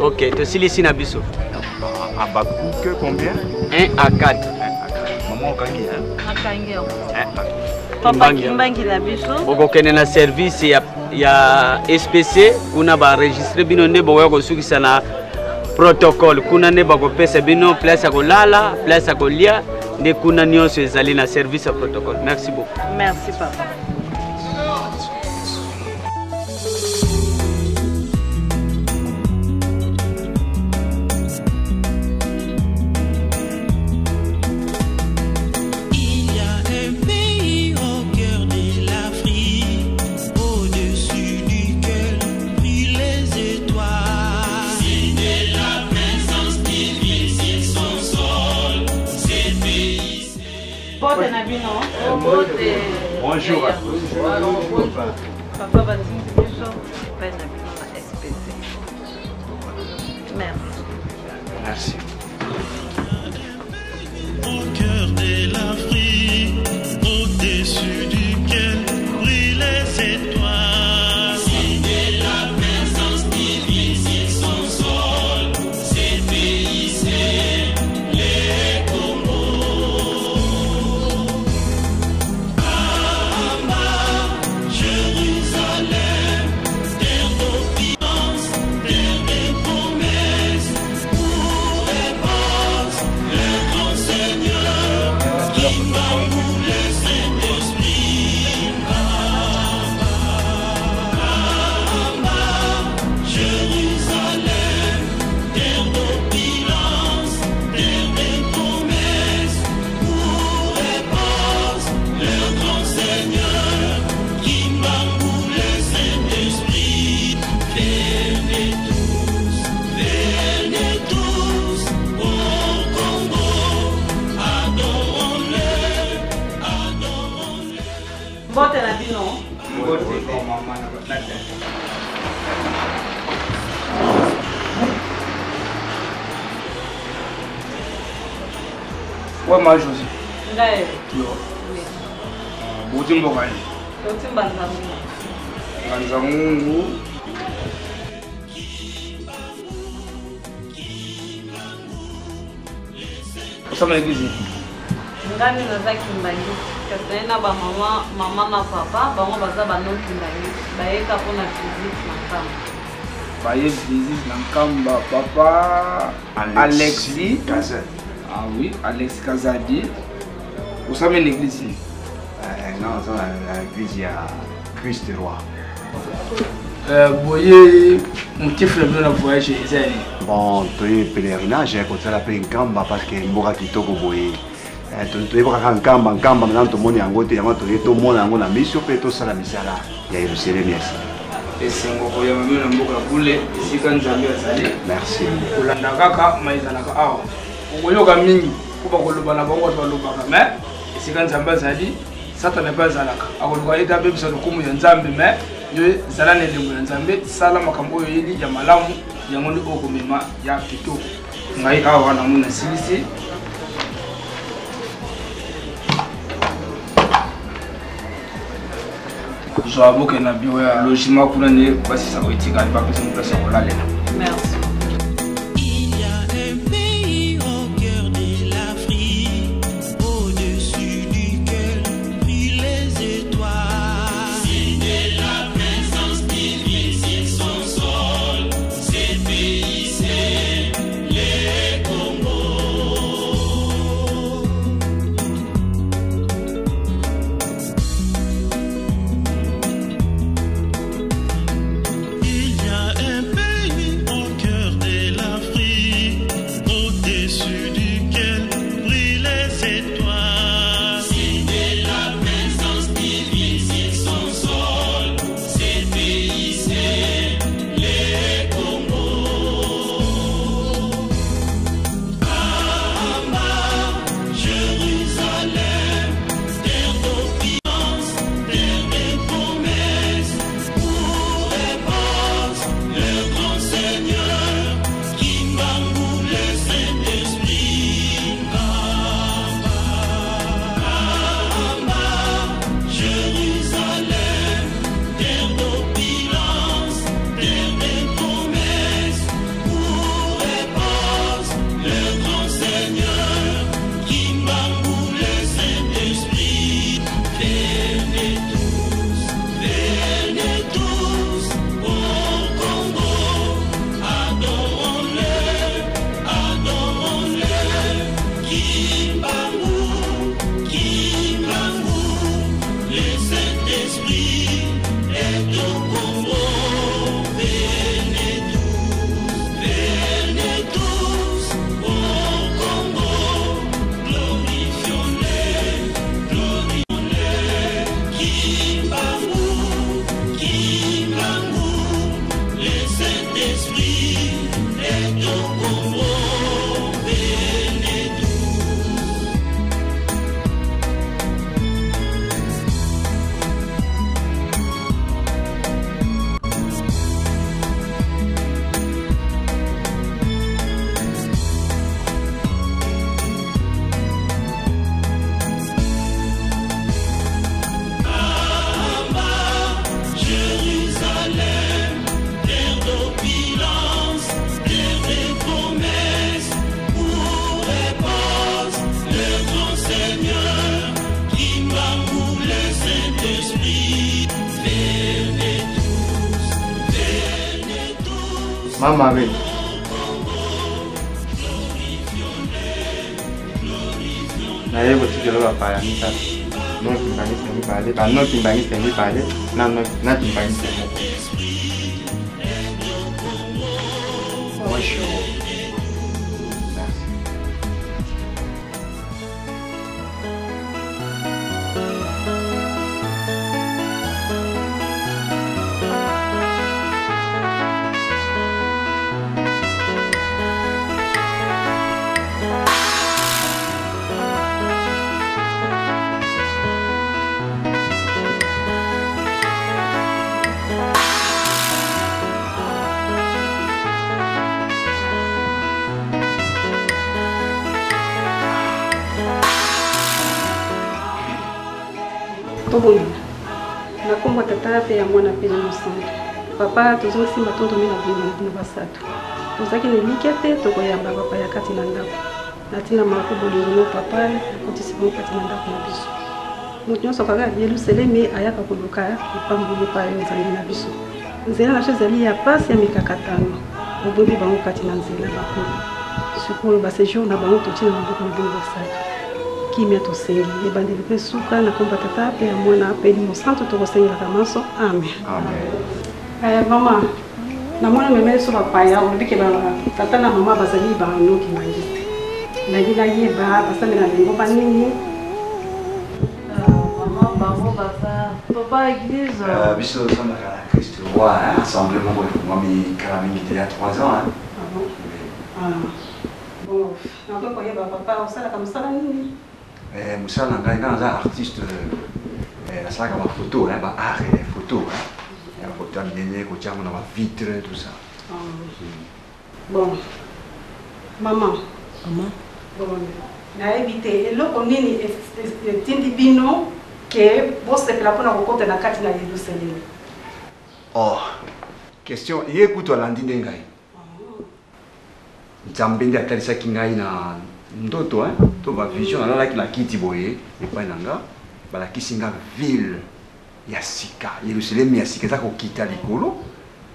Ok, tosilisi na biso. Abakuke combien? 1 à 4. Maman okangi akangi papa kimbangi na biso. Bokokende na service ya SPC kuna ba enregistrer bino nde boya kosukisa na protocole kuna nde bakopesa bino place ya kolala, place ya kolia nde kuna nyonso ezali na service ya protocole. Merci beaucoup. Merci papa. Bonjour à tous. Papa va dire bonjour. SPC. Merci. Merci. Au cœur de l'Afrique, au-dessus duquel brillent les étoiles. Signer la présence divine sur son sol. Ces pays, c'est les Congos. Jérusalem, terre d'opulence, terre de promesses, pour et par le grand Seigneur, qui m'avoue le Saint-Esprit. Jérusalem, terre d'opulence, terre de promesses, pour et par le grand Seigneur, qui m'avoue le Saint-Esprit. Venez tous au Congo, adorons-le, adorons-le. Bote na bino. Ouais, ma Josie. Ngai. Yo. Bouti mbokani. Toti mbanzangu. Nganzangu. Usama l'église. Ngani naza kimbangi. Kasi na ba mama na papa bango baza bano kimbangi. Bayeka pona physique na kamba. Baye visite na Nkamba papa Alexis Kazadi. Ah oui, Alexis Kazadi. Usama l'église. Non, c'est l'église à Christ Roi. Boye motif le bien voyager bon tu es pèlerinage quand ça l'appelle Nkamba parce que mboka kitoko boye tu es pas Nkamba maintenant tout le monde yango te yango to monde yango na mission pe to sala misala ya Yerusalem merci esengo koya mami na mboka bule esika nzambe azali merci kolanda kaka maizalaka awa okoyoka mingi kuba koloba na bango balobaka mais esika nzambe azali satana mpe azalaka akoluka ete abebisa lokumu ya nzambe mais yo zala na elembo ya nzambe sala makambo oyo oyeli ya malamu yango nde okomema ya kitoko ngai awa namona silisi zwa boke na bio ya logement kuna nde basisa koetikali bapesa moplasi ya kolalela. Merci. Mama we. Na yebo tikelo bapaya nisa. No timbangise mibale, ba no timbangise mibale, na timbangise moko. Bonjour. Tobonga. Nakomba tata pe ya mwana pe na santo. Papa tozo simba tonto mina bino basatu. Tozaki ne likete tokoyamba papa ya kati na ndako. Natina makubo lingo papa kotisi bon kati na ndako na biso. Mutu nyonso kaka Yerusalemi ayaka koluka ipambulu pa yo nzambe na biso. Nzela na chezali ya pasi ya mikakatano. Obobi bango kati na nzela bakolo. Sikoyo ba séjour na bango totina maboko na bino basatu. kimia tosengi ebandeli mpe suka na komba tata mpe ya mwana apeli mosantu tokosengelaka maso amen. Mama na mwana meme so bapaya olobike tata na mama bazali banoki mangi te nangi nayeba basali na lengo banini mama bango baza papa église biso tosamaka na Christ roi rassemblement boefungwami kala mingi te ya 3 ans. Bon, nakoki koyeba papa osalaka mosala nini? Mosala na ngai nga naza artiste nasalaka bafoto baart ya photo ya bafoto ya minene kotiango na bavitre tout ça. Bon maman bon nayebi te eloko nini etindi bino ke bosepela mpona kokota na kati na Yerusalemi? Question ye kutu alandi nde ngai nzambe nde atalisaki ngai na ndoto to bavision nalalaki na kiti boye epai na nga balakisi nga ville ya sika Yerusalemi ya sika eza kokita likolo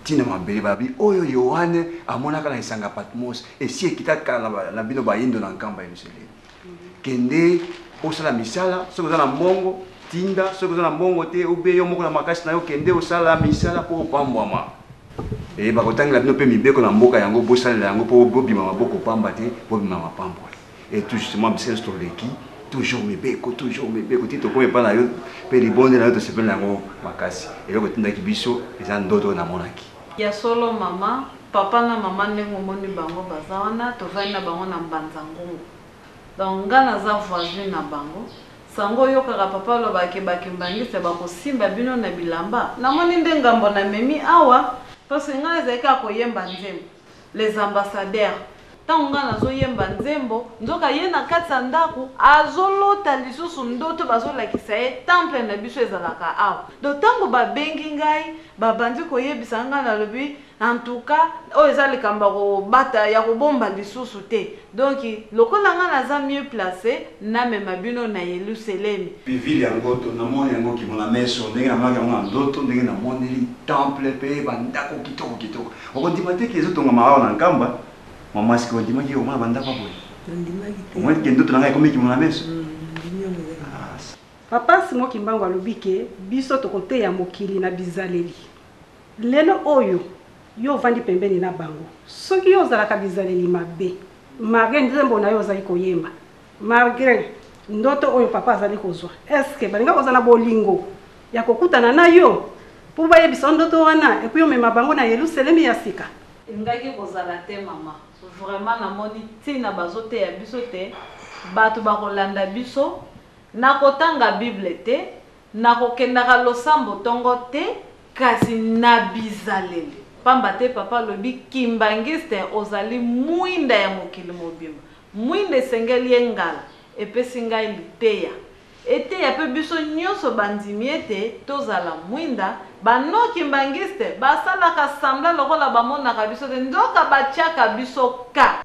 ntina mabele babi oyo Yohane amonaka na esanga Patmos esi ekitaka na bino bayindo na nkamba Yerusalemi kende osala misala soki oza na mbongo tinda soki oza na mbongo te ube yo moko na makasi na yo kende osala misala mpo opambwama bakotangela bino mpe mibeko na mboka yango bosalela yango mpo bobima maboko pamba te bobima mapambwa et tout justement bisenso toleki toujours mibeko ti tokomi epa na yo mpe libonde na yo tosepeli yango makasi eloko etindaki biso eza ndoto namonaki ya solo mama papa na mama ndenge omoni bango baza wana tovandi na bango na mbanza ngongo donc nga naza voisin na bango sango oyokaka papa alobaki bakimbangisa bakosimba bino na bilamba namoni nde ngambo na memi awa parce que nga ezalaki akoyemba nzembo les ambassadeurs ntango nga nazoyemba nzembo nzoka ye na kati ya ndako azolota lisusu ndoto bazolakisa ye temple na biso ezalaka awa donc ntango babengi ngai babandi koyebisa nga nalobi en tout cas oyo eza likambo kobata ya kobomba lisusu te donc lokola nga naza mieux placé namema bino na Yerusalemi mpe ville yango namoni yango kimona meso ndenge namonaki yango na ndoto ndenge namoneli temple mpe bandako kitoko okondima te ke ezotongama awa na nkamba mama siki ondimaki omona bandako boye omoni ke ndoto na ngai ekomi kimona meso papa Simon Kimbangu alobi ke biso tokoteya mokili na bizaleli lelo oyo yo vandi pembeni na bango soki yo ozalaka bizaleli mabe malgré nzembo na yo ozali koyemba malgré ndoto oyo papa azali kozwa eske balinga kozala bolingo ya kokutana na yo mpo bayebisa ndoto wana epuis omema bango na Yerusalemi ya sika engaki kozala te mama vraiment namoni ntina bazoteya biso te bato bakolanda biso nakotanga bible te nakokendaka losambo tongo te kasi na bizaleli pamba te papa lobi kimbangiste ozali mwinda ya mokili mobimba mwinda esengeli ye ngala epesi ngai liteya eteya mpe biso nyonso bandimi ete tozala mwinda banoki mbangiste basalaka sambla lokola bamonaka biso te nzoka batiaka biso ka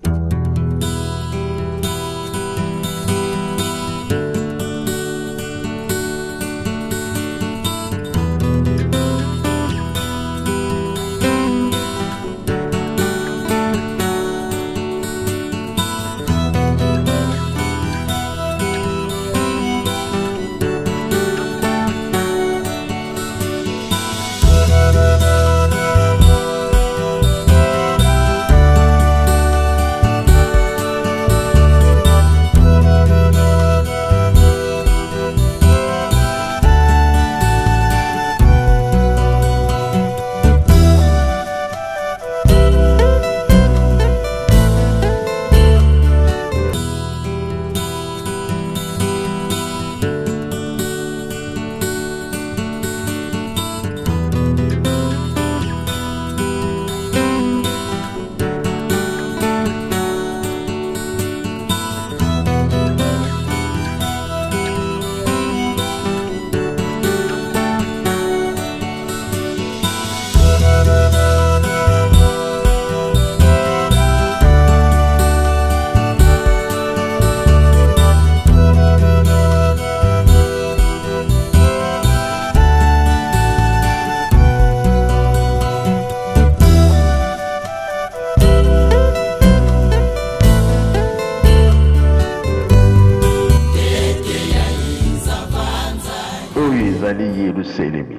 Yerusalemi.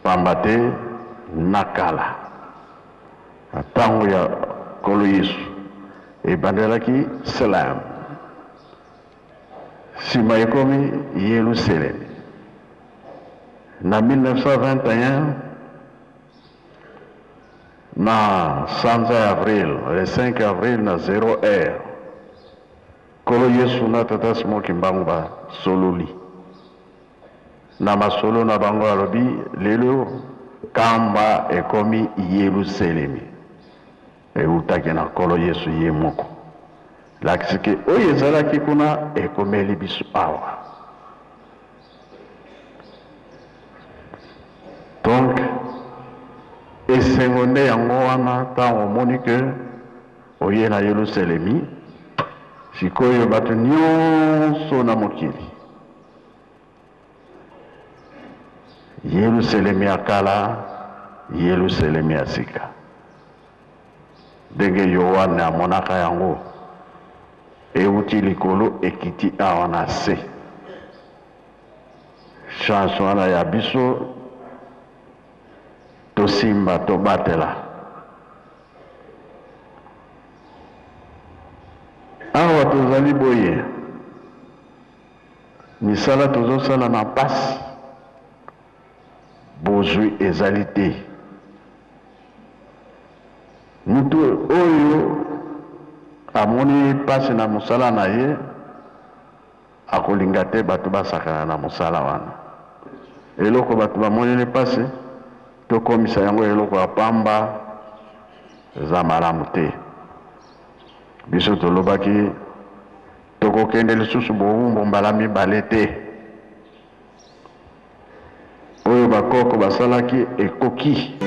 Pambate nakala. Tango ya kolo Yesu. Ebandelaki salam. Sima ekomi Yerusalemi. Na 1921, na 5 avril, le 5 avril na 0h, kolo Yesu na tata simoki mbangu ba sololi. Na masolo na bango alobi, lelo kamba ekomi Yerusalemi. Eutaki na kolo Yesu ye moko. Lakisike oyo ezalaki kuna ekomeli biso awa. Donc, esengo nde yango wana ntango omoni ke oye na Yerusalemi, sikoyo bato nyonso na mokili, Yerusalemi ya kala, Yerusalemi ya sika. Ndenge Yohane amonaka yango, euti likolo ekiti awa na se. Chance wana ya biso tosimba tobatela. Awa tozali boye, misala tozosala na pasi, bozwi ezali te. Mutu oyo amoni pasi na musala na ye, akolinga te bato basakana na musala wana. Eloko bato bamoni ni pasi, tokomisa yango eloko ya pamba za malamu te. Biso tolobaki tokokende lisusu bowumbu mbala mibale te. Oyo bakoko basalaki ekoki.